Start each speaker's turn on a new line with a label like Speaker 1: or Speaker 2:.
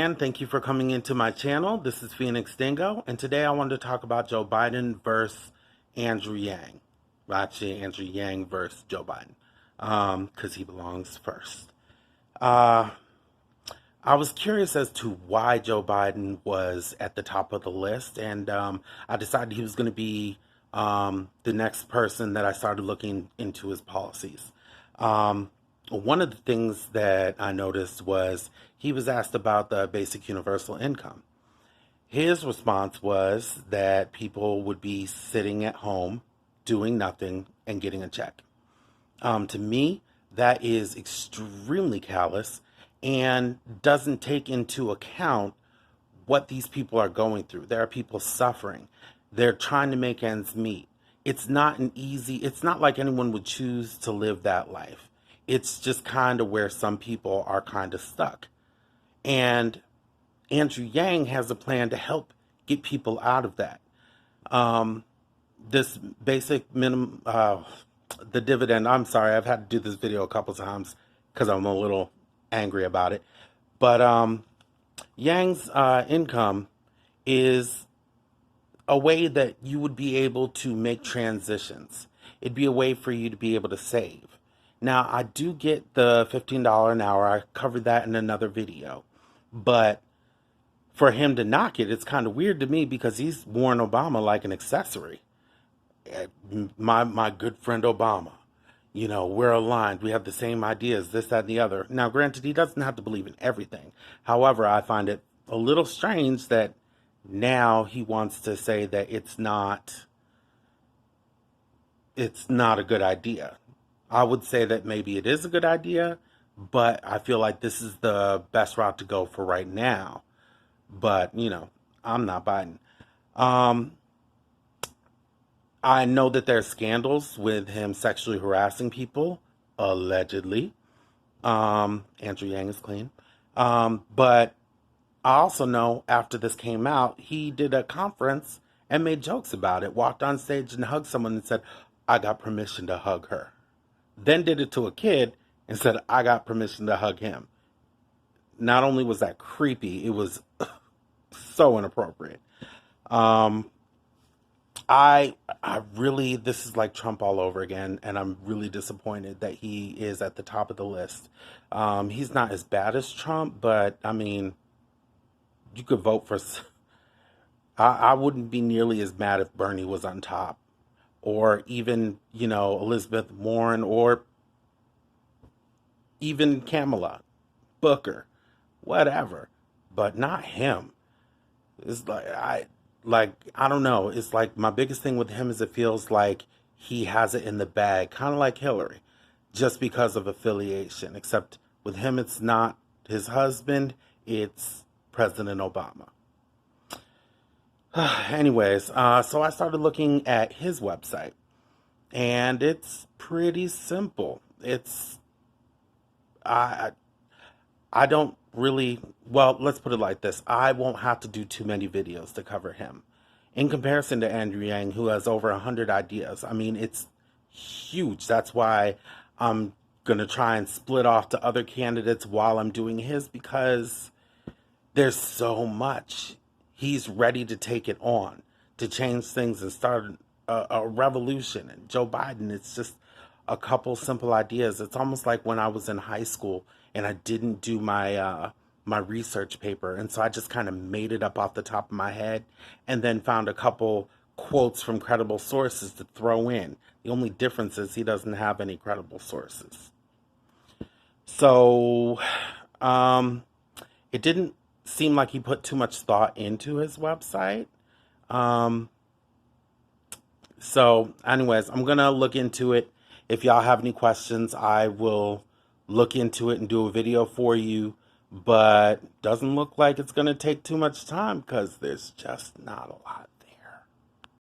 Speaker 1: again. Thank you for coming into my channel. This is Phoenix Dingo, and today I wanted to talk about Joe Biden versus Andrew Yang. Well, actually, Andrew Yang versus Joe Biden, because he belongs first. Uh, I was curious as to why Joe Biden was at the top of the list, and I decided he was going to be the next person that I started looking into his policies. Um, One of the things that I noticed was he was asked about the basic universal income. His response was that people would be sitting at home doing nothing and getting a check. To me, that is extremely callous and doesn't take into account what these people are going through. There are people suffering. They're trying to make ends meet. It's not like anyone would choose to live that life. It's just kind of where some people are kind of stuck. And Andrew Yang has a plan to help get people out of that. Um, this basic minimum, the dividend, I'm sorry, I've had to do this video a couple times because I'm a little angry about it. But Yang's income is a way that you would be able to make transitions. It'd be a way for you to be able to save. Now, I do get the $15 an hour. I covered that in another video. But for him to knock it, it's kind of weird to me because he's worn Obama like an accessory. My good friend Obama, we're aligned. We have the same ideas, this, that, and the other. Now, granted, he doesn't have to believe in everything. However, I find it a little strange that now he wants to say that it's not a good idea. I would say that maybe it is a good idea, but I feel like this is the best route to go for right now. But, I'm not Biden. Um, I know that there's scandals with him sexually harassing people, allegedly. Andrew Yang is clean. But I also know after this came out, he did a conference and made jokes about it, walked on stage and hugged someone and said, I got permission to hug her. Then did it to a kid and said, I got permission to hug him. Not only was that creepy, it was so inappropriate. Um, I really, this is like Trump all over again, and I'm really disappointed that he is at the top of the list. He's not as bad as Trump, but I mean, you could vote for. I wouldn't be nearly as mad if Bernie was on top, or even Elizabeth Warren, or even Kamala, Booker, whatever, but not him. It's like I don't know. It's like my biggest thing with him is it feels like he has it in the bag, kind of like Hillary, just because of affiliation. Except with him, it's not his husband; it's President Obama. Anyways, so I started looking at his website, and it's pretty simple. I I don't really, well, let's put it like this. I won't have to do too many videos to cover him. In comparison to Andrew Yang, who has over 100 ideas, I mean, it's huge. That's why I'm going to try and split off to other candidates while I'm doing his because there's so much. He's ready to take it on, to change things and start a revolution. And Joe Biden, it's just a couple simple ideas. It's almost like when I was in high school and I didn't do my research paper, and so I just kind of made it up off the top of my head, and then found a couple quotes from credible sources to throw in. The only difference is he doesn't have any credible sources. So, um, it didn't seem like he put too much thought into his website. Um, so, anyways, I'm gonna look into it. If y'all have any questions, I will look into it and do a video for you. But doesn't look like it's gonna take too much time because there's just not a lot